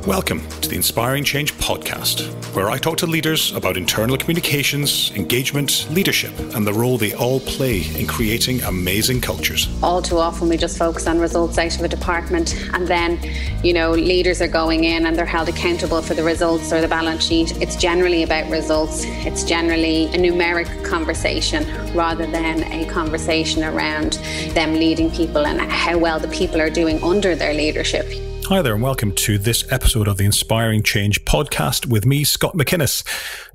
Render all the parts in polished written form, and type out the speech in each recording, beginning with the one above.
Welcome to the Inspiring Change podcast, where I talk to leaders about internal communications, engagement, leadership, and the role they all play in creating amazing cultures. All too often we just focus on results out of a department, and then, leaders are going in and they're held accountable for the results or the balance sheet. It's generally about results. It's generally a numeric conversation rather than a conversation around them leading people and how well the people are doing under their leadership. Hi there and welcome to this episode of the Inspiring Change podcast with me, Scott McInnes.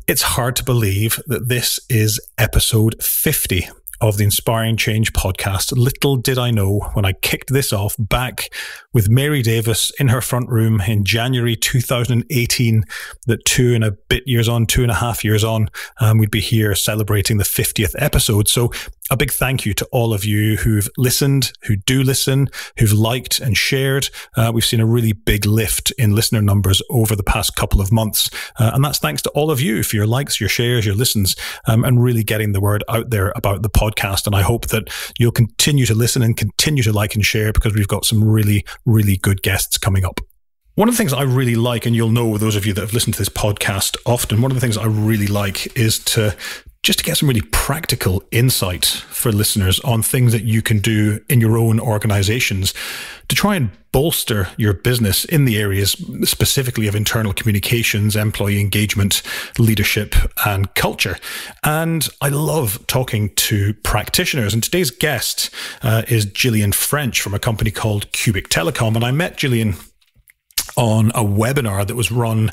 It's hard to believe that this is episode 50 of the Inspiring Change podcast. Little did I know when I kicked this off back with Mary Davis in her front room in January 2018 that 2.5 years on, we'd be here celebrating the 50th episode. So a big thank you to all of you who've listened, who do listen, who've liked and shared. We've seen a really big lift in listener numbers over the past couple of months. And that's thanks to all of you for your likes, your shares, your listens, and really getting the word out there about the podcast. And I hope that you'll continue to listen and continue to like and share because we've got some really, really good guests coming up. One of the things I really like, and you'll know those of you that have listened to this podcast often, one of the things I really like is to get some really practical insight for listeners on things that you can do in your own organizations to try and bolster your business in the areas specifically of internal communications, employee engagement, leadership, and culture. And I love talking to practitioners. And today's guest is Jillian French from a company called Cubic Telecom. And I met Jillian on a webinar that was run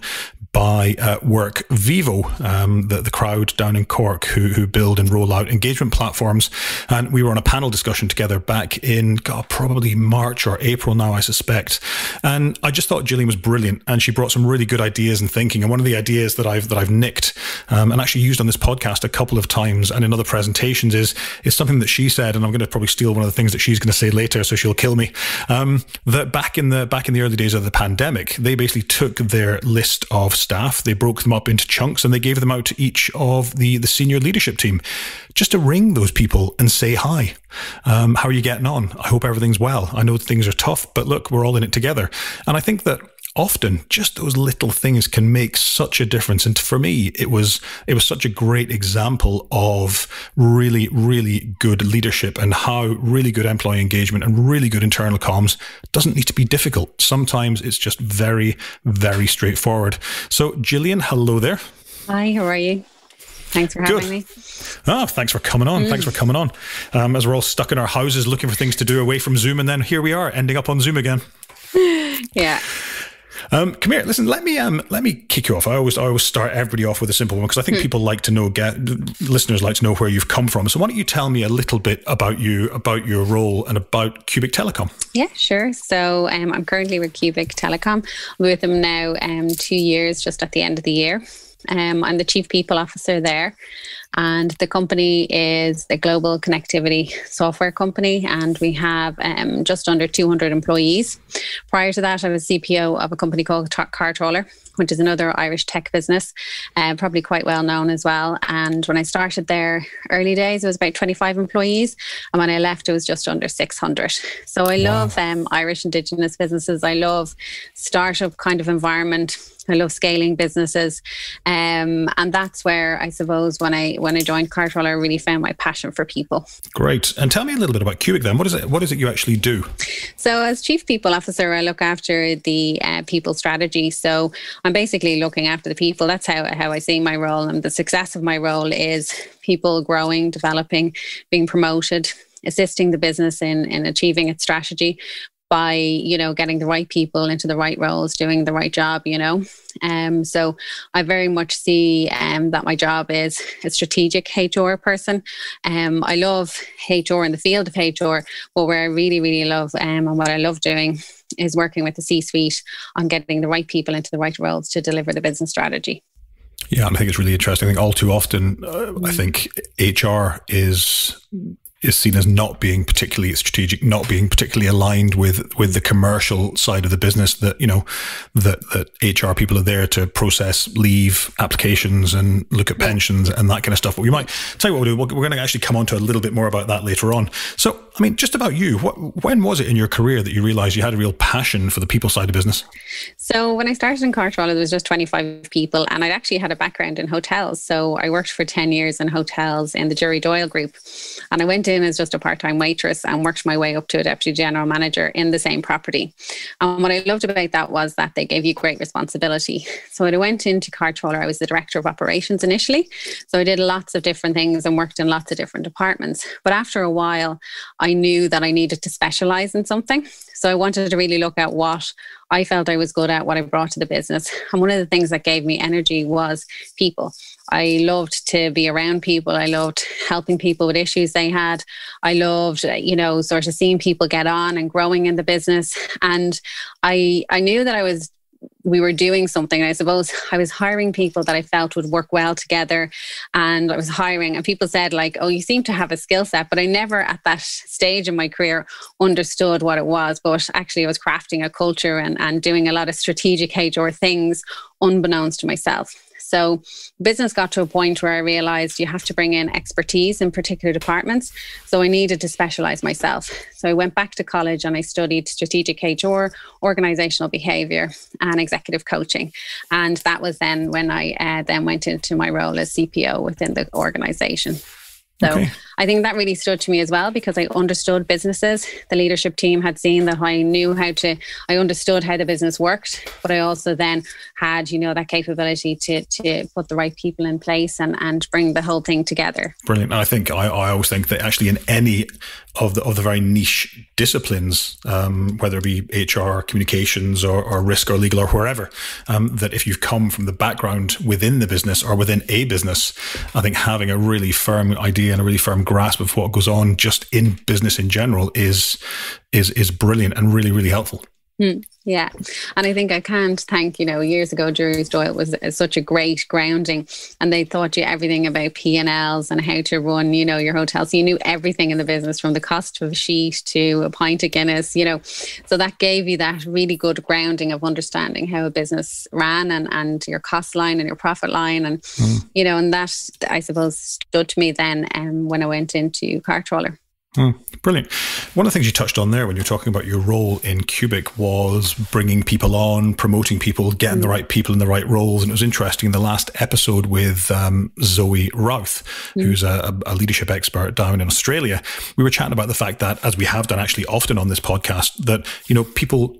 by Work Vivo, the crowd down in Cork who build and roll out engagement platforms. And we were on a panel discussion together back in, probably March or April now, I suspect. And I just thought Jillian was brilliant and she brought some really good ideas and thinking. And one of the ideas that I've nicked and actually used on this podcast a couple of times and in other presentations is something that she said, and I'm going to probably steal one of the things that she's going to say later, so she'll kill me, that back in the early days of the pandemic, they basically took their list of staff, they broke them up into chunks, and they gave them out to each of the senior leadership team just to ring those people and say hi. How are you getting on? I hope everything's well. I know things are tough, but look, we're all in it together. And I think that often just those little things can make such a difference. And for me, it was such a great example of really, really good leadership and how really good employee engagement and really good internal comms doesn't need to be difficult. Sometimes it's just very, very straightforward. So Jillian, hello there. Hi, how are you? Thanks for having me. Oh, thanks for coming on. Thanks for coming on. As we're all stuck in our houses looking for things to do away from Zoom, and then here we are ending up on Zoom again. Yeah. Come here. Listen, let me kick you off. I always start everybody off with a simple one because I think people like to know, listeners like to know where you've come from. So why don't you tell me a little bit about you, about your role, and about Cubic Telecom? Yeah, sure. So I'm currently with Cubic Telecom. I'm with them now 2 years, just at the end of the year. I'm the Chief People Officer there. And the company is a global connectivity software company, and we have just under 200 employees. Prior to that, I was CPO of a company called Car Trawler, which is another Irish tech business, probably quite well known as well. And when I started there, early days, it was about 25 employees. And when I left, it was just under 600. So I love Irish indigenous businesses. I love startup kind of environment. I love scaling businesses. And that's where I suppose when I joined Car Trawler, I really found my passion for people. Great. And tell me a little bit about Cubic then. What is it you actually do? So as Chief People Officer, I look after the people strategy. So I'm basically looking after the people. That's how I see my role. And the success of my role is people growing, developing, being promoted, assisting the business in achieving its strategy by, getting the right people into the right roles, doing the right job, So I very much see that my job is a strategic HR person. I love HR in the field of HR, but where I really, really love and what I love doing is working with the C-suite on getting the right people into the right roles to deliver the business strategy. Yeah, and I think it's really interesting. I think all too often, I think HR is is seen as not being particularly strategic, not being particularly aligned with the commercial side of the business, that, you know, that HR people are there to process leave applications and look at pensions and that kind of stuff. But we might tell you what we'll do. We're going to actually come on to a little bit more about that later on. So, I mean, just about you, when was it in your career that you realized you had a real passion for the people side of business? So when I started in Car Trawler, there was just 25 people, and I'd actually had a background in hotels. So I worked for 10 years in hotels in the Jury Doyle group. And I went in as just a part-time waitress and worked my way up to a deputy general manager in the same property. And what I loved about that was that they gave you great responsibility. So when I went into Car Trawler, I was the director of operations initially. So I did lots of different things and worked in lots of different departments. But after a while, I knew that I needed to specialize in something. So I wanted to really look at what I felt I was good at, what I brought to the business. And one of the things that gave me energy was people. I loved to be around people. I loved helping people with issues they had. I loved, you know, sort of seeing people get on and growing in the business. And I knew that we were doing something. I suppose I was hiring people that I felt would work well together, and I was hiring, and people said like, oh, you seem to have a skill set, but I never at that stage in my career understood what it was. But actually I was crafting a culture and doing a lot of strategic HR things unbeknownst to myself. So business got to a point where I realized you have to bring in expertise in particular departments. So I needed to specialize myself. So I went back to college and I studied strategic HR, organizational behavior, and executive coaching. And that was then when I then went into my role as CPO within the organization. So okay. I think that really stood to me as well, because I understood businesses. The leadership team had seen that I understood how the business worked, but I also then had, you know, that capability to put the right people in place and bring the whole thing together. Brilliant. I think I always think that actually in any of the very niche disciplines, whether it be HR, communications or risk or legal or wherever, that if you've come from the background within the business or within a business, I think having a really firm idea and a really firm grasp of what goes on just in business in general is brilliant and really, really helpful. Yeah. And I think I can't thank, you know, years ago, Jury Doyle was such a great grounding, and they taught you everything about P&Ls and how to run, you know, your hotel. So you knew everything in the business, from the cost of a sheet to a pint of Guinness, you know. So that gave you that really good grounding of understanding how a business ran and your cost line and your profit line. And, you know, and that, I suppose, stood to me then when I went into Car Trawler. Brilliant. One of the things you touched on there when you're talking about your role in Cubic was bringing people on, promoting people, getting the right people in the right roles. And it was interesting in the last episode with Zoe Routh, who's a leadership expert down in Australia. We were chatting about the fact that, as we have done actually often on this podcast, that, you know, people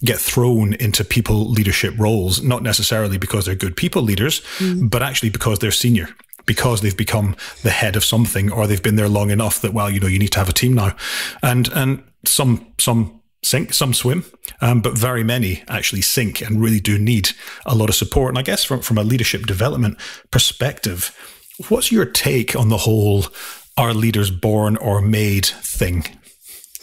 get thrown into people leadership roles, not necessarily because they're good people leaders, but actually because they're senior, because they've become the head of something, or they've been there long enough that, well, you know, you need to have a team now. And some sink, some swim, but very many actually sink and really do need a lot of support. And I guess from a leadership development perspective, what's your take on the whole "are leaders born or made" thing?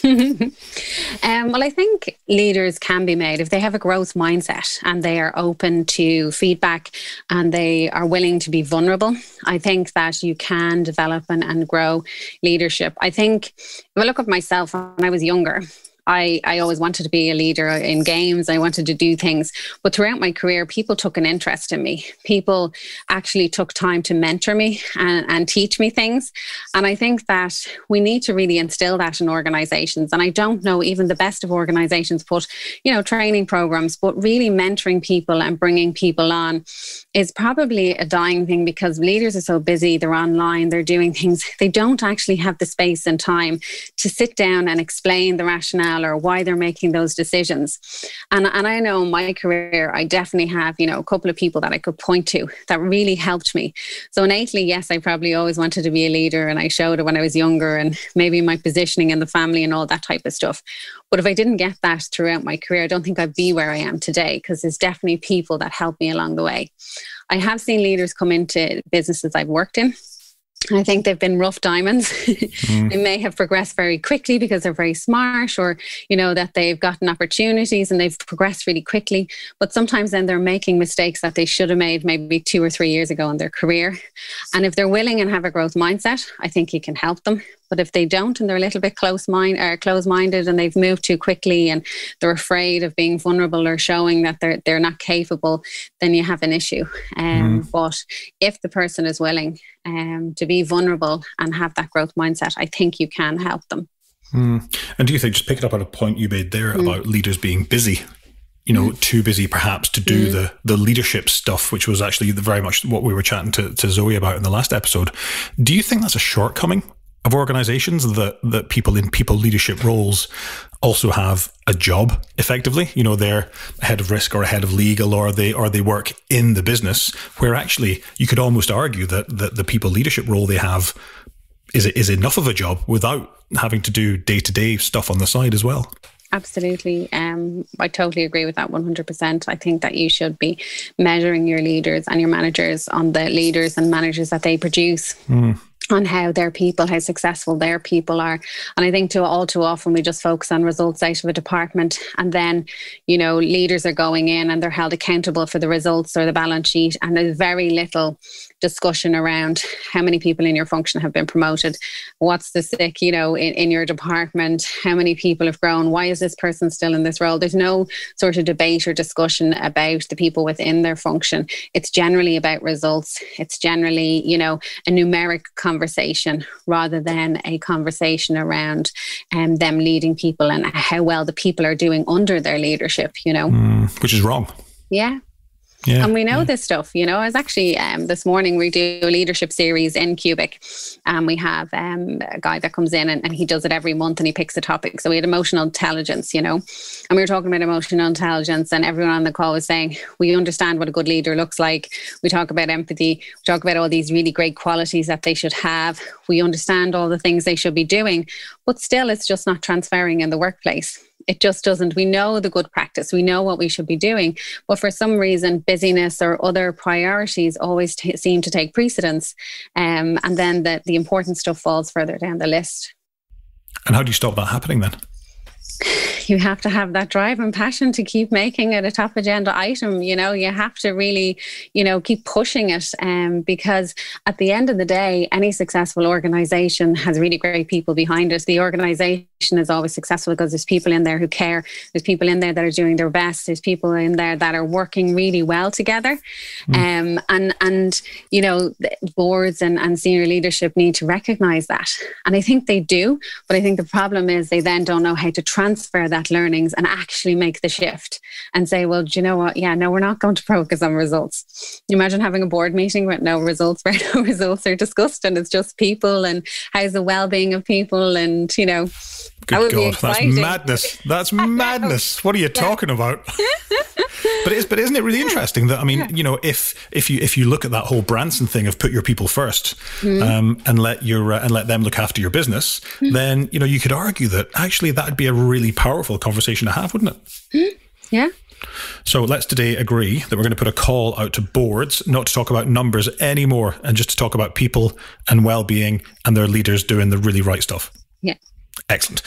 Well, I think leaders can be made if they have a growth mindset and they are open to feedback and they are willing to be vulnerable. I think that you can develop and grow leadership. I think if I look at myself when I was younger, I always wanted to be a leader in games. I wanted to do things. But throughout my career, people took an interest in me. People actually took time to mentor me and teach me things. And I think that we need to really instill that in organizations. And I don't know, even the best of organizations put, you know, training programs, but really mentoring people and bringing people on is probably a dying thing, because leaders are so busy. They're online, they're doing things. They don't actually have the space and time to sit down and explain the rationale or why they're making those decisions. And I know in my career, I definitely have, you know, a couple of people that I could point to that really helped me. So innately, yes, I probably always wanted to be a leader, and I showed it when I was younger, and maybe my positioning in the family and all that type of stuff. But if I didn't get that throughout my career, I don't think I'd be where I am today, because there's definitely people that helped me along the way. I have seen leaders come into businesses I've worked in, I think they've been rough diamonds. They may have progressed very quickly because they're very smart, or, that they've gotten opportunities and they've progressed really quickly. But sometimes then they're making mistakes that they should have made maybe 2 or 3 years ago in their career. And if they're willing and have a growth mindset, I think you can help them. But if they don't, and they're a little bit close-minded, and they've moved too quickly, and they're afraid of being vulnerable or showing that they're not capable, then you have an issue. But if the person is willing to be vulnerable and have that growth mindset, I think you can help them. And do you think, just picking up on a point you made there about leaders being busy, too busy perhaps to do the leadership stuff, which was actually very much what we were chatting to Zoe about in the last episode. Do you think that's a shortcoming of organizations, that people in people leadership roles also have a job effectively? They're a head of risk or a head of legal, or they work in the business, where actually you could almost argue that the people leadership role they have is enough of a job without having to do day-to-day stuff on the side as well. Absolutely. I totally agree with that 100%. I think that you should be measuring your leaders and your managers on the leaders and managers that they produce. On how successful their people are. And I think all too often we just focus on results out of a department, and then, leaders are going in and they're held accountable for the results or the balance sheet. And there's very little discussion around how many people in your function have been promoted, what's the sick, in your department, how many people have grown, why is this person still in this role? There's no sort of debate or discussion about the people within their function. It's generally about results. It's generally, a numeric conversation rather than a conversation around them leading people and how well the people are doing under their leadership, Which is wrong. Yeah. And we know this stuff, I was actually, this morning we do a leadership series in Cubic, and we have a guy that comes in and he does it every month and he picks a topic. So we had emotional intelligence, and we were talking about emotional intelligence, and everyone on the call was saying, we understand what a good leader looks like. We talk about empathy. We talk about all these really great qualities that they should have. We understand all the things they should be doing, but still it's just not transferring in the workplace. It just doesn't. We know the good practice. We know what we should be doing. But for some reason, busyness or other priorities always seem to take precedence. And then the important stuff falls further down the list. And how do you stop that happening then? You have to have that drive and passion to keep making it a top agenda item. You have to really, keep pushing it. Because at the end of the day, any successful organization has really great people behind it. The organization is always successful because there's people in there who care. There's people in there that are doing their best. There's people in there that are working really well together. And boards and senior leadership need to recognize that. And I think they do. But I think the problem is they then don't know how to transfer that learnings and actually make the shift and say, well, do you know what? Yeah, no, we're not going to focus on results. You imagine having a board meeting with no results, where no results are discussed, and it's just people and how's the well-being of people, and Good God, that's madness. That's madness. What are you talking about? But isn't it really interesting that, if you look at that whole Branson thing of put your people first, and let them look after your business, then you could argue that actually that'd be a really powerful conversation to have, wouldn't it? Yeah. So let's today agree that we're going to put a call out to boards not to talk about numbers anymore, and just to talk about people and well-being and their leaders doing the really right stuff. Yeah. Excellent.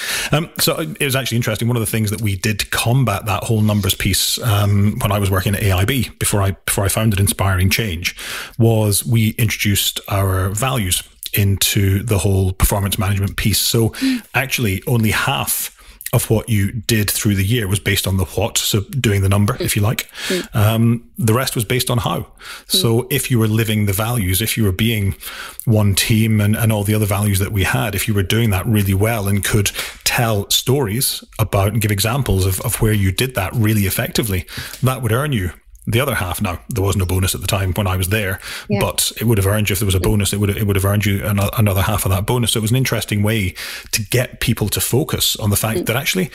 So it was actually interesting. One of the things that we did to combat that whole numbers piece when I was working at AIB before I founded Inspiring Change was we introduced our values into the whole performance management piece. So actually only half of what you did through the year was based on the what, so doing the number, if you like. The rest was based on how. So if you were living the values, if you were being one team and all the other values that we had, if you were doing that really well and could tell stories about and give examples of where you did that really effectively, that would earn you the other half. Now, there was no bonus at the time when I was there, but it would have earned you, if there was a bonus, it would have earned you another half of that bonus. So it was an interesting way to get people to focus on the fact that actually,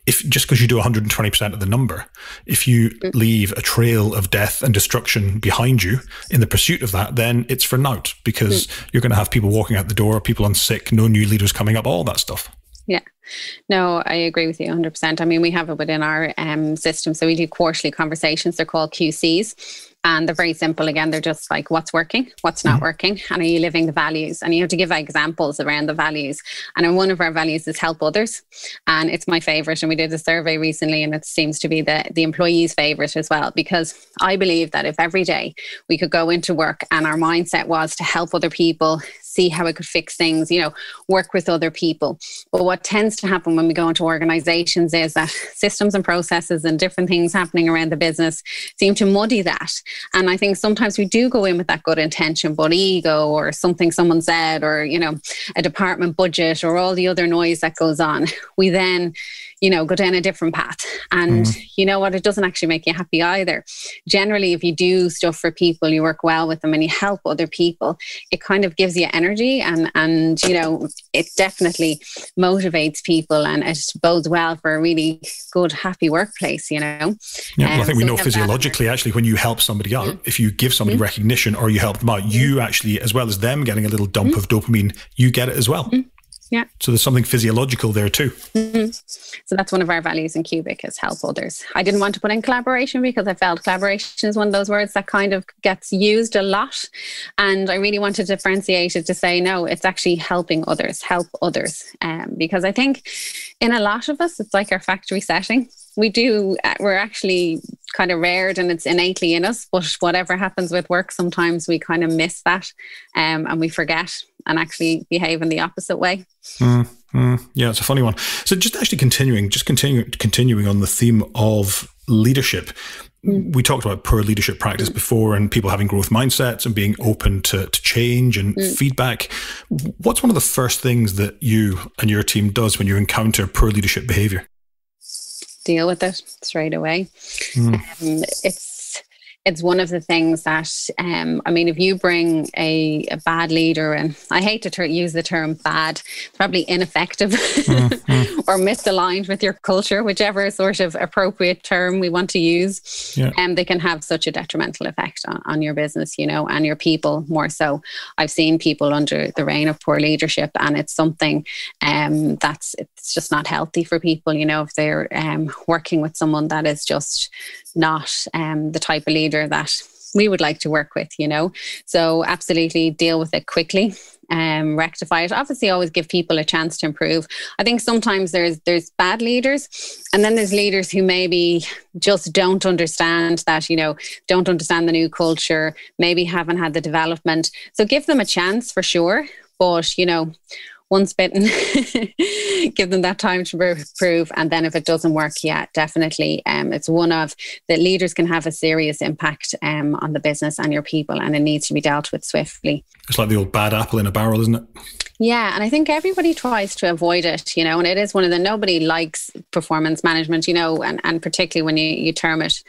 if just because you do 120% of the number, if you leave a trail of death and destruction behind you in the pursuit of that, then it's for naught, because you're going to have people walking out the door, people on sick, no new leaders coming up, all that stuff. Yeah, no, I agree with you 100%. We have it within our system. So we do quarterly conversations. They're called QCs. And they're very simple. Again, they're just like, what's working, what's not working, and are you living the values? And you have to give examples around the values. And one of our values is help others. And it's my favorite. And we did a survey recently, and it seems to be the employees' favorite as well, because I believe that if every day we could go into work and our mindset was to help other people, see how it could fix things, work with other people. But what tends to happen when we go into organizations is that systems and processes and different things happening around the business seem to muddy that. And I think sometimes we do go in with that good intention, but ego or something someone said, or, a department budget or all the other noise that goes on, we then, go down a different path. And you know what? It doesn't actually make you happy either. Generally, if you do stuff for people, you work well with them and you help other people, it kind of gives you energy and it definitely motivates people, and it bodes well for a really good, happy workplace, Yeah, well, I think we know physiologically, actually, when you help somebody out, if you give somebody recognition or you help them out, you actually, as well as them getting a little dump of dopamine, you get it as well. Yeah. So there's something physiological there too. So that's one of our values in Cubic, is help others. I didn't want to put in collaboration because I felt collaboration is one of those words that kind of gets used a lot. And I really wanted to differentiate it to say, no, it's actually helping others, help others. Because I think in a lot of us, it's like our factory setting. We're actually kind of reared and it's innately in us, but whatever happens with work, sometimes we kind of miss that and we forget and actually behave in the opposite way. Yeah, it's a funny one. So just actually continuing on the theme of leadership. We talked about poor leadership practice before, and people having growth mindsets and being open to change and feedback. What's one of the first things that you and your team does when you encounter poor leadership behavior? Deal with it straight away. It's one of the things that, if you bring a bad leader, and I hate to use the term bad, probably ineffective or misaligned with your culture, whichever sort of appropriate term we want to use, they can have such a detrimental effect on your business, and your people more so. I've seen people under the reign of poor leadership, and it's something it's just not healthy for people, if they're working with someone that is just not the type of leader that we would like to work with, So absolutely deal with it quickly, rectify it. Obviously always give people a chance to improve. I think sometimes there's bad leaders, and then there's leaders who maybe just don't understand that, don't understand the new culture, maybe haven't had the development. So give them a chance for sure. But, once bitten, give them that time to prove. And then if it doesn't work, definitely. It's one of the leaders can have a serious impact on the business and your people, and it needs to be dealt with swiftly. It's like the old bad apple in a barrel, isn't it? Yeah, and I think everybody tries to avoid it, and it is one of nobody likes performance management, and particularly when you term it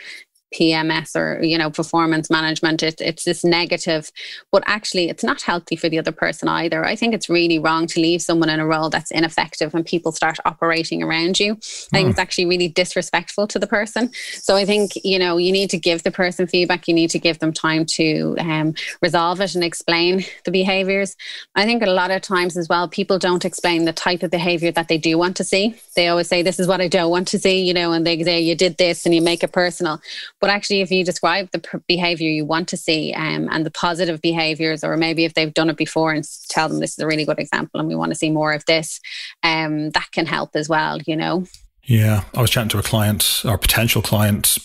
PMS or, performance management, it's this negative, but actually it's not healthy for the other person either. I think it's really wrong to leave someone in a role that's ineffective and people start operating around you. I think it's actually really disrespectful to the person. So I think, you need to give the person feedback. You need to give them time to resolve it and explain the behaviors. I think a lot of times as well, people don't explain the type of behavior that they do want to see. They always say, this is what I don't want to see, and they say, you did this, and you make it personal. But actually, if you describe the behavior you want to see and the positive behaviors, or maybe if they've done it before, and tell them this is a really good example and we want to see more of this, that can help as well, Yeah, I was chatting to a client, or potential client,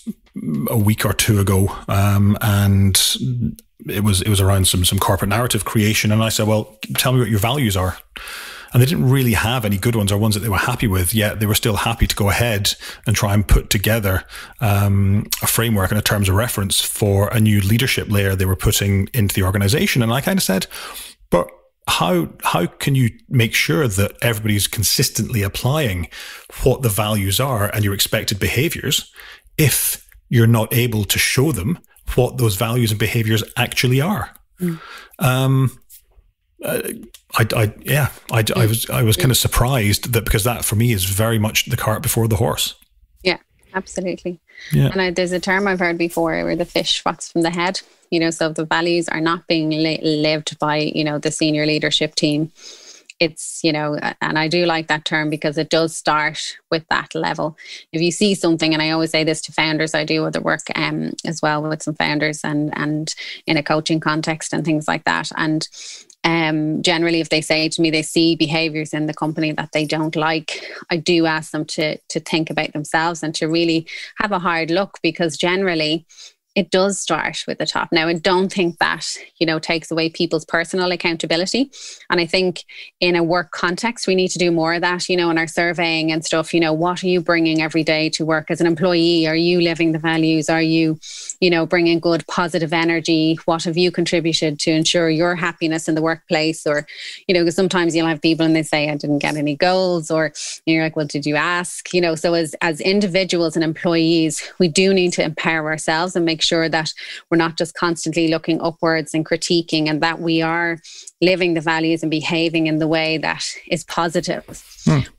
a week or two ago, and it was around some corporate narrative creation. And I said, well, tell me what your values are. And they didn't really have any good ones or ones that they were happy with, yet they were still happy to go ahead and try and put together a framework and a terms of reference for a new leadership layer they were putting into the organization. And I kind of said, but how can you make sure that everybody's consistently applying what the values are and your expected behaviors if you're not able to show them what those values and behaviors actually are? I was kind of surprised that, because that for me is very much the cart before the horse. Yeah, absolutely. Yeah. And there's a term I've heard before where the fish rots from the head, so if the values are not being lived by, the senior leadership team, it's, and I do like that term because it does start with that level. If you see something, and I always say this to founders, I do other work as well with some founders and in a coaching context and things like that. And generally, if they say to me they see behaviors in the company that they don't like, I do ask them to think about themselves and to really have a hard look, because generally it does start with the top. Now, I don't think that, takes away people's personal accountability. And I think in a work context, we need to do more of that, in our surveying and stuff. What are you bringing every day to work as an employee? Are you living the values? Are you, bringing good, positive energy? What have you contributed to ensure your happiness in the workplace? Or, because sometimes you'll have people and they say, I didn't get any goals, or you're like, well, did you ask? So as individuals and employees, we do need to empower ourselves and make sure that we're not just constantly looking upwards and critiquing, and that we are living the values and behaving in the way that is positive.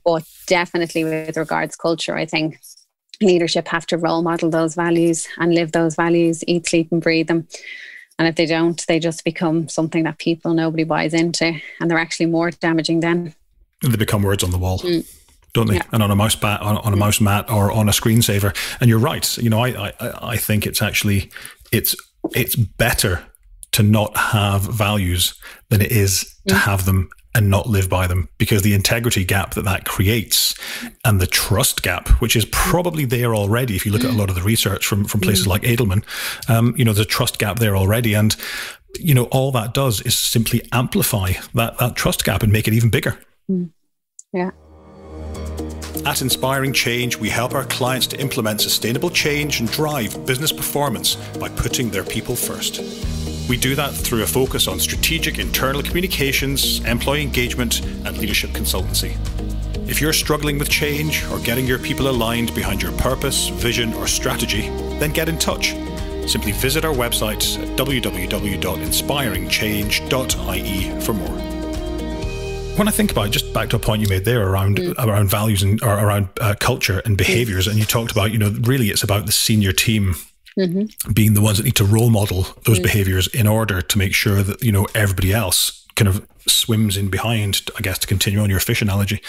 But definitely with regards culture, I think leadership have to role model those values and live those values, eat, sleep and breathe them. And if they don't, they just become something that nobody buys into, and they're actually more damaging then. They become words on the wall. Don't they? Yeah. And on a mouse mat, on a mouse mat, or on a screensaver. And you're right. I think it's actually it's better to not have values than it is to have them and not live by them, because the integrity gap that creates, and the trust gap, which is probably there already. If you look at a lot of the research from places like Edelman, there's a trust gap there already, and all that does is simply amplify that trust gap and make it even bigger. Yeah. At Inspiring Change, we help our clients to implement sustainable change and drive business performance by putting their people first. We do that through a focus on strategic internal communications, employee engagement, and leadership consultancy. If you're struggling with change or getting your people aligned behind your purpose, vision, or strategy, then get in touch. Simply visit our website at www.inspiringchange.ie for more. When I think about it, just back to a point you made there around values and or around culture and behaviors, and you talked about, really it's about the senior team being the ones that need to role model those behaviors in order to make sure that, everybody else kind of swims in behind, I guess, to continue on your fish analogy.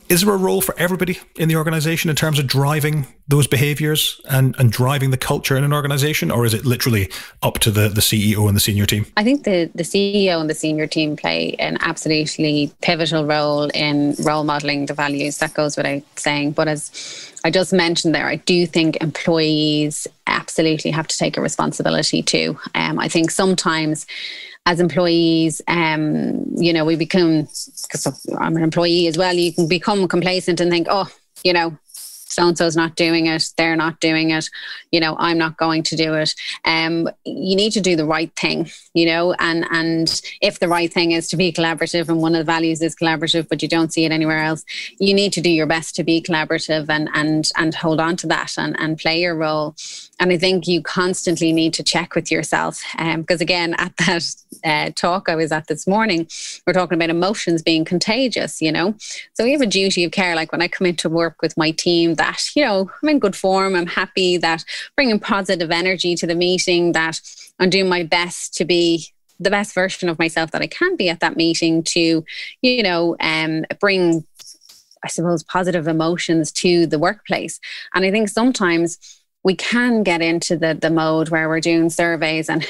Is there a role for everybody in the organization in terms of driving those behaviors and driving the culture in an organization? Or is it literally up to the CEO and the senior team? I think the CEO and the senior team play an absolutely pivotal role in role modeling the values. That goes without saying. But as I just mentioned there, I do think employees absolutely have to take a responsibility too. I think sometimes as employees, we become, because I'm an employee as well, you can become complacent and think, so-and-so's not doing it, they're not doing it, I'm not going to do it. You need to do the right thing, and if the right thing is to be collaborative, and one of the values is collaborative, but you don't see it anywhere else, you need to do your best to be collaborative and hold on to that and play your role. And I think you constantly need to check with yourself, because again, at that talk I was at this morning, we're talking about emotions being contagious, so we have a duty of care. Like when I come into work with my team, that, I'm in good form, I'm happy, that bringing positive energy to the meeting, that I'm doing my best to be the best version of myself that I can be at that meeting, to, bring, I suppose, positive emotions to the workplace. And I think sometimes we can get into the mode where we're doing surveys and,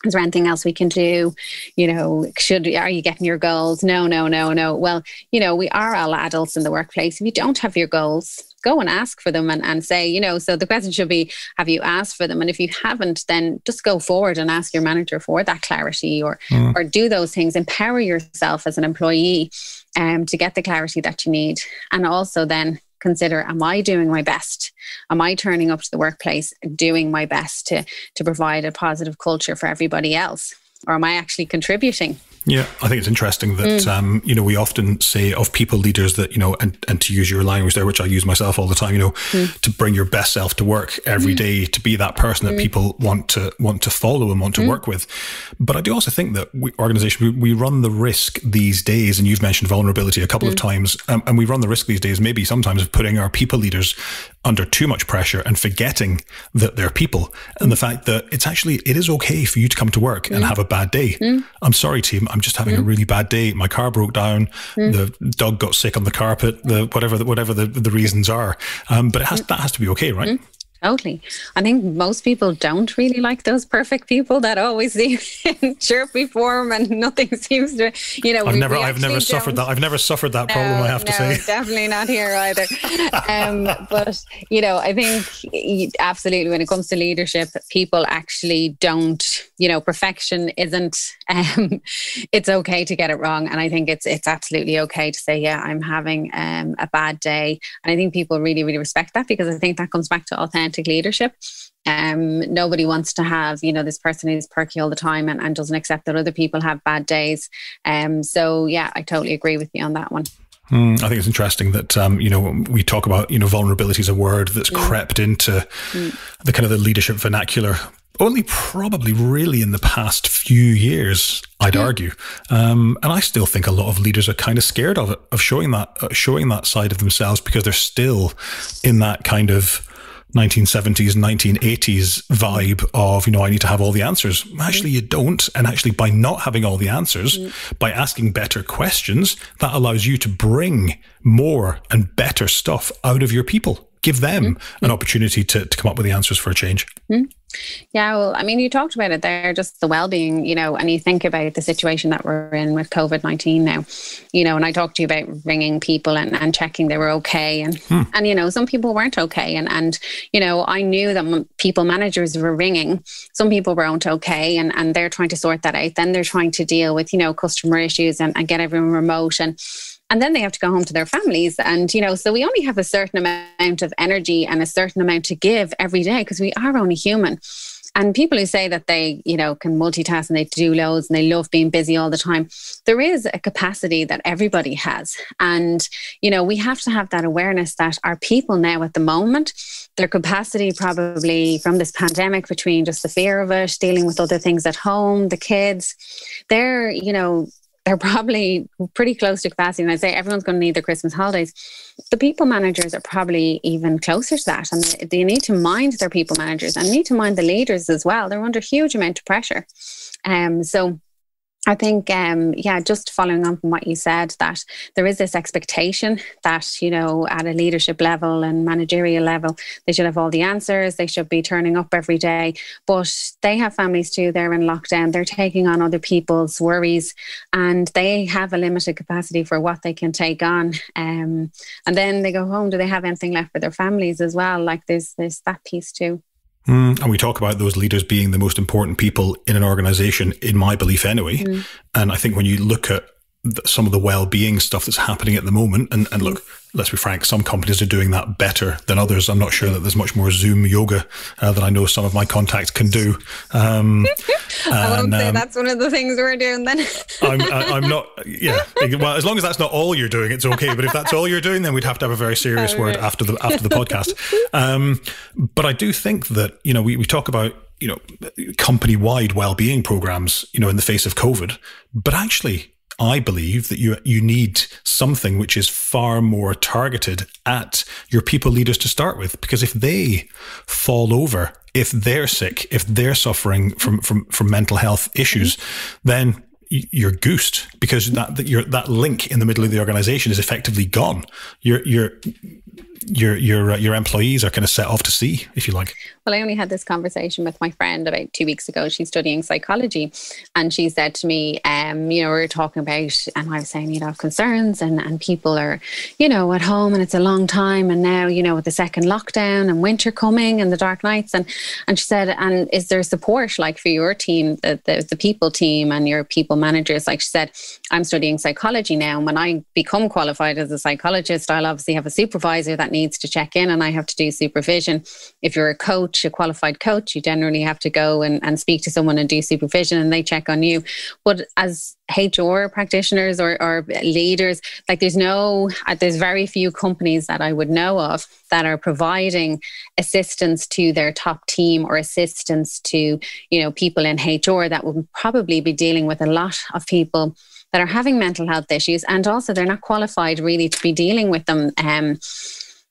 is there anything else we can do? Are you getting your goals? No. Well, we are all adults in the workplace. If you don't have your goals, go and ask for them and say, so the question should be, have you asked for them? And if you haven't, then just go forward and ask your manager for that clarity or do those things. Empower yourself as an employee to get the clarity that you need. And also then consider, am I doing my best? Am I turning up to the workplace doing my best to provide a positive culture for everybody else? Or am I actually contributing? Yeah, I think it's interesting that, we often say of people leaders that, and to use your language there, which I use myself all the time, to bring your best self to work every day, to be that person that people want to follow and want to work with. But I do also think that we run the risk these days, and you've mentioned vulnerability a couple of times, and we run the risk these days, maybe sometimes, of putting our people leaders under too much pressure and forgetting that they're people, and the fact that it is okay for you to come to work and have a bad day. I'm sorry, team. I'm just having a really bad day. My car broke down. The dog got sick on the carpet. Whatever the reasons are. But that has to be okay, right? Totally. I think most people don't really like those perfect people that always seem in chirpy form and nothing seems to, I've never suffered that. I've never suffered that problem, I have to say. Definitely not here either. But, I think absolutely when it comes to leadership, people actually don't, perfection isn't, it's okay to get it wrong. And I think it's absolutely okay to say, yeah, I'm having a bad day. And I think people really, really respect that, because I think that comes back to authentic leadership. Nobody wants to have, this person who's perky all the time and doesn't accept that other people have bad days. So yeah, I totally agree with you on that one. I think it's interesting that, we talk about, vulnerability is a word that's crept into the kind of the leadership vernacular only probably really in the past few years, I'd argue. And I still think a lot of leaders are kind of scared of it, of showing that side of themselves, because they're still in that kind of 1970s, 1980s vibe of, I need to have all the answers. Actually, you don't. And actually, by not having all the answers, by asking better questions, that allows you to bring more and better stuff out of your people. Give them an opportunity to come up with the answers for a change. Yeah, well, I mean, you talked about it there, just the well-being, and you think about the situation that we're in with COVID-19 now, and I talked to you about ringing people and checking they were okay. And some people weren't okay. And I knew that people managers were ringing. Some people weren't okay and they're trying to sort that out. Then they're trying to deal with, customer issues and get everyone remote. And then they have to go home to their families. And, so we only have a certain amount of energy and a certain amount to give every day, because we are only human. And people who say that they, can multitask and they do loads and they love being busy all the time, there is a capacity that everybody has. And, we have to have that awareness that our people now at the moment, their capacity probably from this pandemic, between just the fear of it, dealing with other things at home, the kids, they're probably pretty close to capacity. And I say everyone's going to need their Christmas holidays. The people managers are probably even closer to that. And they need to mind their people managers and need to mind the leaders as well. They're under a huge amount of pressure. So I think, just following on from what you said, that there is this expectation that, at a leadership level and managerial level, they should have all the answers. They should be turning up every day. But they have families too. They're in lockdown. They're taking on other people's worries, and they have a limited capacity for what they can take on. And then they go home. Do they have anything left for their families as well? Like there's that piece too. And we talk about those leaders being the most important people in an organization, in my belief anyway. And I think when you look at some of the well-being stuff that's happening at the moment, and look, let's be frank, some companies are doing that better than others. I'm not sure that there's much more Zoom yoga that I know some of my contacts can do. I won't say that's one of the things we're doing then. I'm not, well, as long as that's not all you're doing, it's okay. But if that's all you're doing, then we'd have to have a very serious word after the podcast. But I do think that, we talk about, company-wide well-being programs, in the face of COVID, but actually, I believe that you need something which is far more targeted at your people leaders to start with, because if they fall over, if they're sick, if they're suffering from mental health issues, then you're goosed, because that link in the middle of the organization is effectively gone. Your employees are kind of set off to sea, if you like. Well, I only had this conversation with my friend about 2 weeks ago. She's studying psychology, and she said to me, we were talking about, and I was saying, I have concerns, and people are, at home, and it's a long time, and now, with the second lockdown and winter coming and the dark nights, and she said, and is there support like for your team, the people team and your people managers? Like she said, I'm studying psychology now, and when I become qualified as a psychologist, I'll obviously have a supervisor that needs to check in, and I have to do supervision. If you're a qualified coach, you generally have to go and speak to someone and do supervision, and they check on you. But as HR practitioners or leaders, like there's very few companies that I would know of that are providing assistance to their top team or assistance to, people in HR that would probably be dealing with a lot of people that are having mental health issues, and also they're not qualified really to be dealing with them.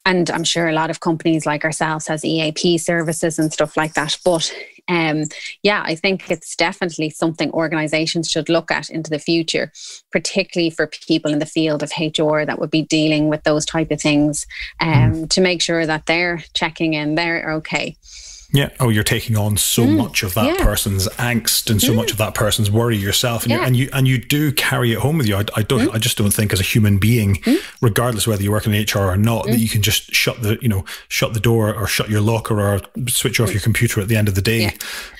And I'm sure a lot of companies like ourselves has EAP services and stuff like that. But I think it's definitely something organizations should look at into the future, particularly for people in the field of HR that would be dealing with those type of things, to make sure that they're checking in, they're okay. Yeah. Oh, you're taking on so much of that person's angst and so much of that person's worry yourself, and you do carry it home with you. I just don't think as a human being, regardless of whether you work in HR or not, that you can just shut the door or shut your locker or switch off your computer at the end of the day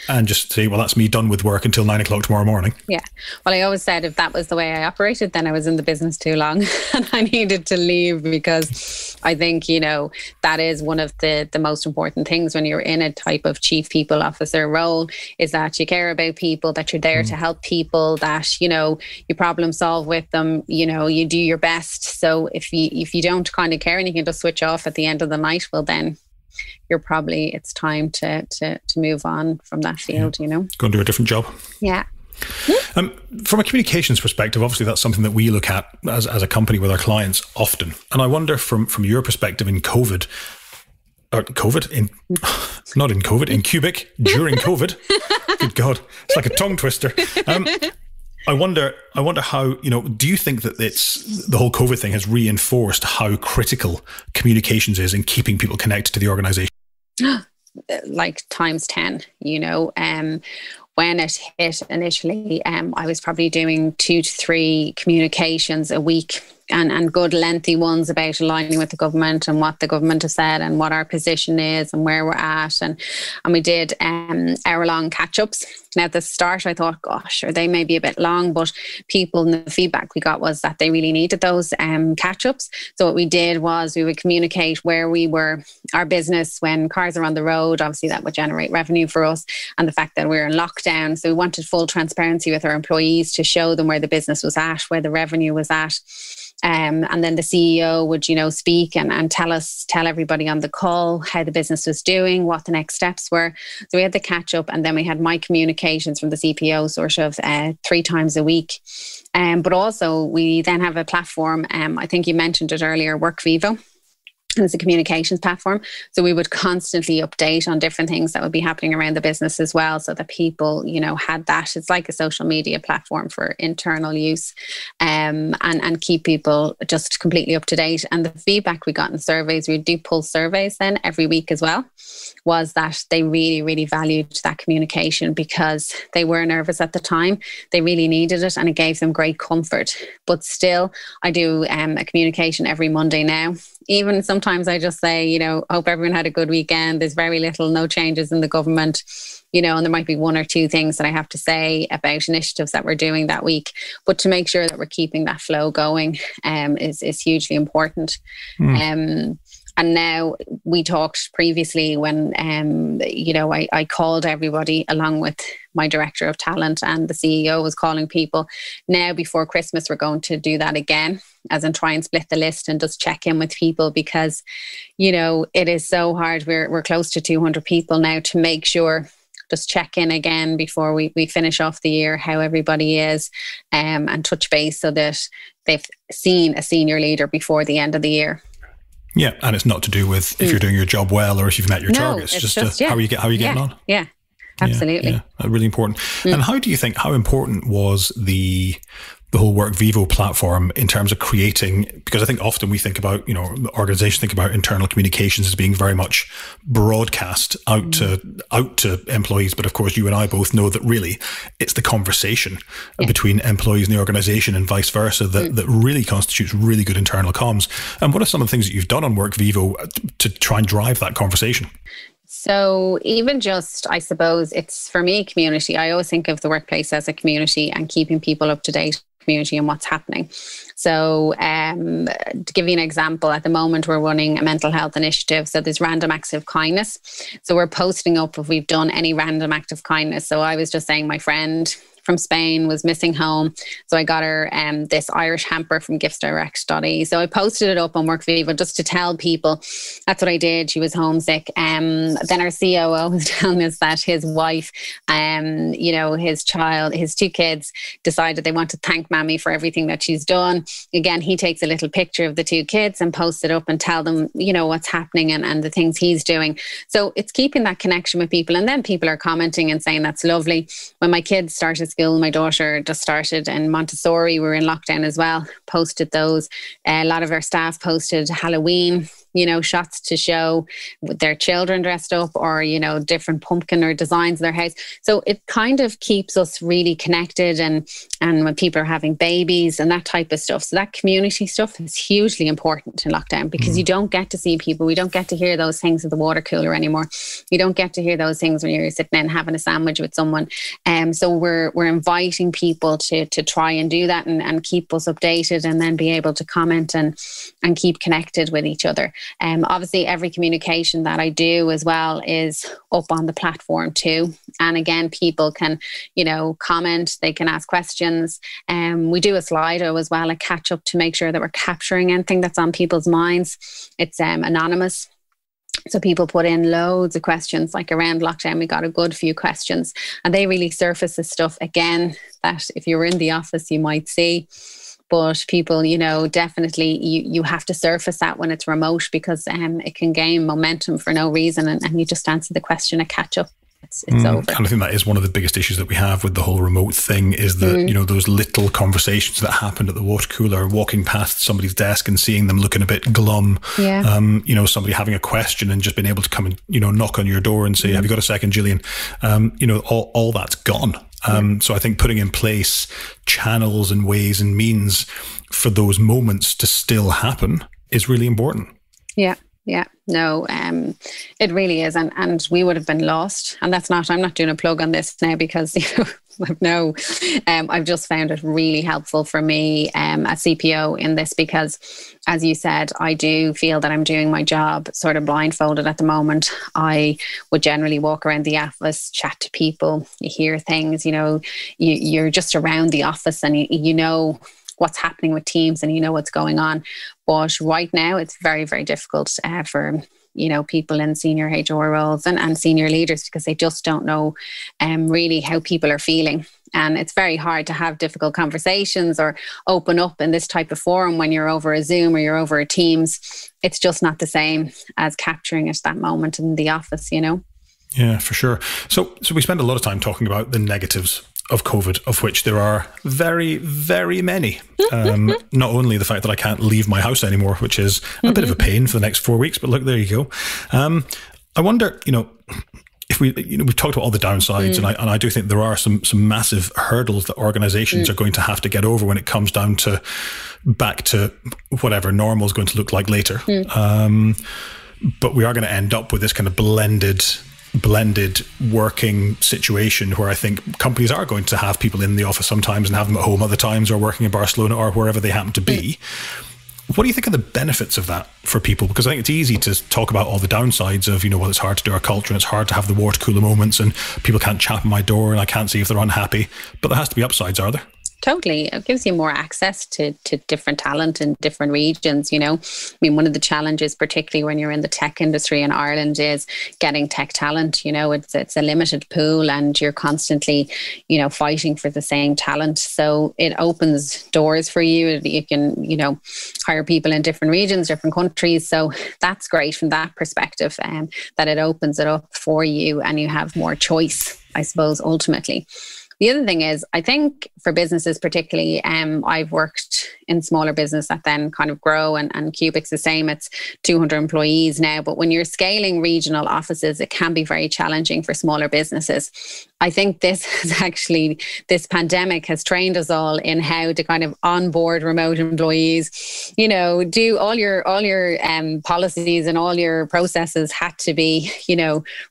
and just say, well, that's me done with work until 9 o'clock tomorrow morning. Yeah. Well, I always said if that was the way I operated, then I was in the business too long and I needed to leave, because I think, that is one of the most important things when you're in a type of chief people officer role, is that you care about people, that you're there to help people, that, you problem solve with them, you do your best. So if you don't kind of care and you can just switch off at the end of the night, well then it's time to move on from that field, Go and do a different job. Yeah. From a communications perspective, obviously that's something that we look at as a company with our clients often. And I wonder from your perspective in Cubic, during COVID. Good God, it's like a tongue twister. I wonder how, do you think that the whole COVID thing has reinforced how critical communications is in keeping people connected to the organization? Like times 10, when it hit initially, I was probably doing 2 to 3 communications a week, and good lengthy ones about aligning with the government and what the government has said and what our position is and where we're at. And we did hour-long catch-ups. Now, at the start, I thought, gosh, they may be a bit long, but the feedback we got was that they really needed those catch-ups. So what we did was we would communicate where we were, our business, when cars are on the road. Obviously, that would generate revenue for us, and the fact that we're in lockdown. So we wanted full transparency with our employees to show them where the business was at, where the revenue was at. And then the CEO would, speak and tell everybody on the call how the business was doing, what the next steps were. So we had the catch up, and then we had my communications from the CPO sort of 3 times a week. But also we then have a platform. I think you mentioned it earlier, WorkVivo. And it's a communications platform. So we would constantly update on different things that would be happening around the business as well, so that people, had that. It's like a social media platform for internal use, and keep people just completely up to date. And the feedback we got in surveys, we do pull surveys then every week as well, was that they really, really valued that communication, because they were nervous at the time. They really needed it, and it gave them great comfort. But still, I do a communication every Monday now. Even sometimes I just say, hope everyone had a good weekend. There's very little, no changes in the government, and there might be 1 or 2 things that I have to say about initiatives that we're doing that week. But to make sure that we're keeping that flow going is hugely important. And now, we talked previously when, I called everybody along with my director of talent, and the CEO was calling people. Now, before Christmas, we're going to do that again, as in try and split the list and just check in with people, because, it is so hard. We're close to 200 people now, to make sure, just check in again before we finish off the year, how everybody is, and touch base so that they've seen a senior leader before the end of the year. Yeah, and it's not to do with if you're doing your job well or if you've met your targets. It's just how are you getting on? Yeah, absolutely. Yeah, really important. And how important was the whole WorkVivo platform in terms of creating, because I think often we think about, organizations think about internal communications as being very much broadcast out to employees. But of course, you and I both know that really it's the conversation between employees and the organization and vice versa that really constitutes really good internal comms. And what are some of the things that you've done on WorkVivo to try and drive that conversation? So even just, I suppose it's, for me, community. I always think of the workplace as a community and keeping people up to date community and what's happening. So to give you an example, at the moment we're running a mental health initiative. So there's random acts of kindness. So we're posting up if we've done any random act of kindness. So I was just saying my friend from Spain was missing home. So I got her this Irish hamper from giftsdirect.ie. So I posted it up on WorkViva just to tell people that's what I did. She was homesick. Then our COO was telling us that his wife, his two kids decided they want to thank Mammy for everything that she's done. Again, he takes a little picture of the two kids and posts it up and tell them, what's happening and the things he's doing. So it's keeping that connection with people. And then people are commenting and saying, that's lovely. When my kids started school, my daughter just started in Montessori, we were in lockdown as well, posted those. A lot of our staff posted Halloween, shots to show their children dressed up or, different pumpkin or designs in their house. So it kind of keeps us really connected and when people are having babies and that type of stuff. So that community stuff is hugely important in lockdown because you don't get to see people. We don't get to hear those things at the water cooler anymore. You don't get to hear those things when you're sitting in having a sandwich with someone. So we're inviting people to try and do that and keep us updated and then be able to comment and keep connected with each other. Obviously, every communication that I do as well is up on the platform too. And again, people can, comment, they can ask questions. We do a Slido as well, a catch up to make sure that we're capturing anything that's on people's minds. It's anonymous. So people put in loads of questions, like around lockdown, we got a good few questions and they really surface the stuff again that if you were in the office, you might see. But people, definitely you have to surface that when it's remote because it can gain momentum for no reason and you just answer the question, a catch up. It's over. And I think that is one of the biggest issues that we have with the whole remote thing is that, those little conversations that happened at the water cooler, walking past somebody's desk and seeing them looking a bit glum, somebody having a question and just being able to come and, knock on your door and say, have you got a second, Gillian? All that's gone. So I think putting in place channels and ways and means for those moments to still happen is really important. Yeah, no, it really is. And we would have been lost. And I'm not doing a plug on this now because, I've just found it really helpful for me as CPO in this because, as you said, I do feel that I'm doing my job sort of blindfolded at the moment. I would generally walk around the office, chat to people, you hear things, you're just around the office and you know what's happening with teams and you know what's going on. But right now it's very, very difficult for people in senior HR roles and senior leaders because they just don't know really how people are feeling. And it's very hard to have difficult conversations or open up in this type of forum when you're over a Zoom or you're over a Teams. It's just not the same as capturing it that moment in the office, Yeah, for sure. So we spend a lot of time talking about the negatives of COVID, of which there are very, very many. Not only the fact that I can't leave my house anymore, which is a bit of a pain for the next 4 weeks, but look, there you go. I wonder, if we've talked about all the downsides, and I do think there are some massive hurdles that organizations are going to have to get over when it comes down to back to whatever normal is going to look like later. But we are going to end up with this kind of blended working situation where I think companies are going to have people in the office sometimes and have them at home other times or working in Barcelona or wherever they happen to be. What do you think are the benefits of that for people? Because I think it's easy to talk about all the downsides of, it's hard to do our culture and it's hard to have the water cooler moments and people can't chat on my door and I can't see if they're unhappy. But there has to be upsides, are there? Totally. It gives you more access to different talent in different regions, one of the challenges, particularly when you're in the tech industry in Ireland, is getting tech talent. It's a limited pool and you're constantly, fighting for the same talent. So it opens doors for you. You can, hire people in different regions, different countries. So that's great from that perspective, that it opens it up for you and you have more choice, I suppose, ultimately. The other thing is, I think for businesses particularly, I've worked in smaller business that then kind of grow and Cubic's the same. It's 200 employees now. But when you're scaling regional offices, it can be very challenging for smaller businesses. I think this pandemic has trained us all in how to kind of onboard remote employees, do all your policies and all your processes had to be,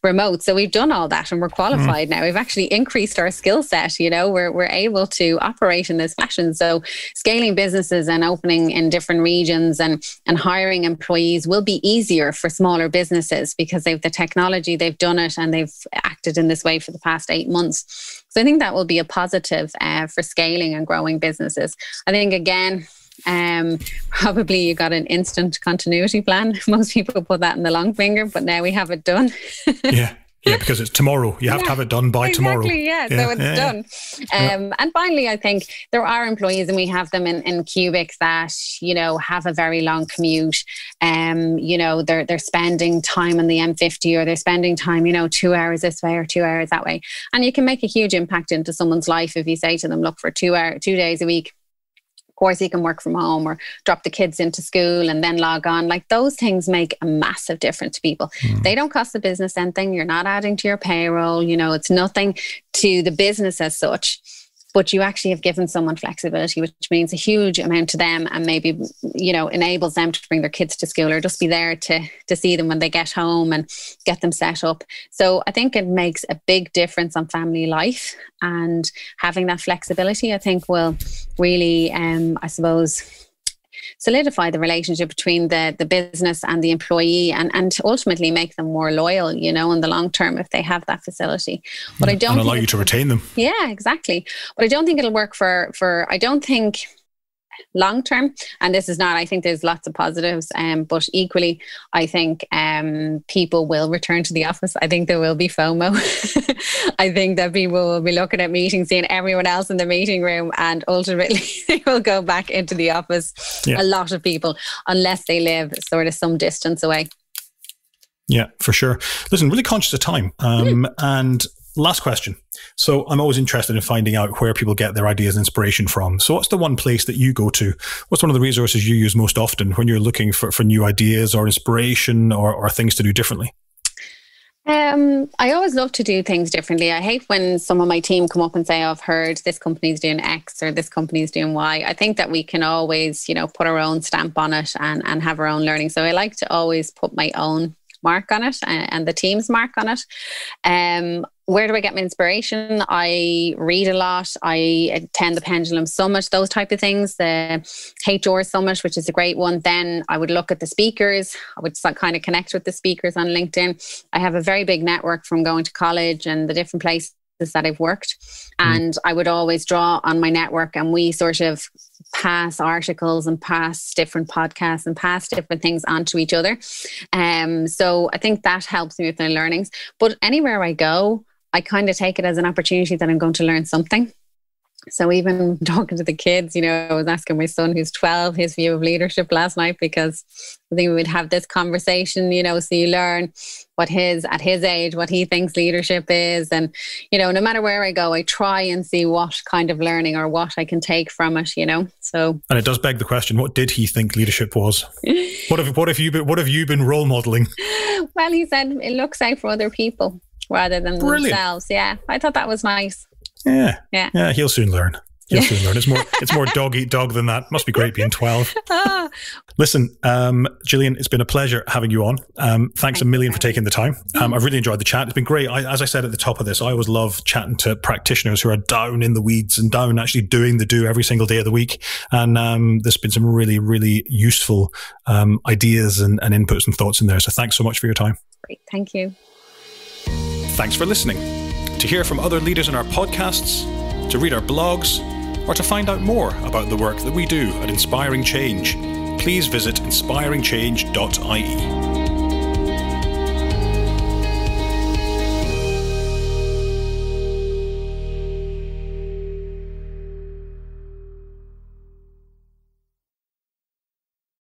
remote. So we've done all that and we're qualified now. We've actually increased our skill set, we're able to operate in this fashion. So scaling businesses and opening in different regions and hiring employees will be easier for smaller businesses because they've the technology, they've done it and they've acted in this way for the past 8 8 months. So I think that will be a positive for scaling and growing businesses. I think, again, probably you got an instant continuity plan. Most people put that in the long finger, but now we have it done. Yeah, because it's tomorrow. You have to have it done by tomorrow. Yeah, so it's done. And finally, I think there are employees, and we have them in Cubic, that, you know, have a very long commute. You know, they're spending time on the M50, or they're spending time, you know, 2 hours this way or 2 hours that way. And you can make a huge impact into someone's life if you say to them, look, for 2 days a week, of course, you can work from home or drop the kids into school and then log on. Like, those things make a massive difference to people. They don't cost the business anything. You're not adding to your payroll. You know, it's nothing to the business as such, but you actually have given someone flexibility, which means a huge amount to them, and maybe, you know, enables them to bring their kids to school or just be there to see them when they get home and get them set up. So I think it makes a big difference on family life, and having that flexibility, I think, will really, I suppose, solidify the relationship between the business and the employee, and ultimately make them more loyal, you know, in the long term, if they have that facility. But I don't, and allow you to retain them. Yeah, exactly. But I don't think it'll work for I don't think long term, and this is not, I think there's lots of positives, but equally I think people will return to the office. I think there will be FOMO. I think that people will be looking at meetings, seeing everyone else in the meeting room, and ultimately they will go back into the office. A lot of people, unless they live sort of some distance away. Yeah, for sure. Listen, really conscious of time, and last question. So I'm always interested in finding out where people get their ideas and inspiration from. So what's the one place that you go to? What's one of the resources you use most often when you're looking for new ideas or inspiration or things to do differently? I always love to do things differently. I hate when some of my team come up and say, oh, I've heard this company's doing X or this company's doing Y. I think that we can always, you know, put our own stamp on it and have our own learning. So I like to always put my own mark on it and the team's mark on it. Where do I get my inspiration? I read a lot. I attend the Pendulum Summit, those type of things. The HR Summit, which is a great one. Then I would look at the speakers. I would kind of connect with the speakers on LinkedIn. I have a very big network from going to college and the different places that I've worked. And I would always draw on my network, and we sort of pass articles and pass different podcasts and pass different things onto each other. So I think that helps me with my learnings. But anywhere I go, I kind of take it as an opportunity that I'm going to learn something. So even talking to the kids, you know, I was asking my son, who's 12, his view of leadership last night, because I think we would have this conversation, you know, so you learn at his age, what he thinks leadership is. And, you know, no matter where I go, I try and see what kind of learning or what I can take from it, you know. So, and it does beg the question, what did he think leadership was? What have you been role modeling? Well, he said it looks out for other people rather than themselves. Yeah, I thought that was nice. Yeah. He'll soon learn. It's more dog eat dog than that. Must be great being 12. Listen, Jillian, it's been a pleasure having you on. Thanks a million for taking the time. I've really enjoyed the chat. It's been great. As I said at the top of this, I always love chatting to practitioners who are down in the weeds and down actually doing the do every single day of the week. And there's been some really, really useful ideas and inputs and thoughts in there. So thanks so much for your time. Great. Thank you. Thanks for listening. To hear from other leaders in our podcasts, to read our blogs, or to find out more about the work that we do at Inspiring Change, please visit inspiringchange.ie.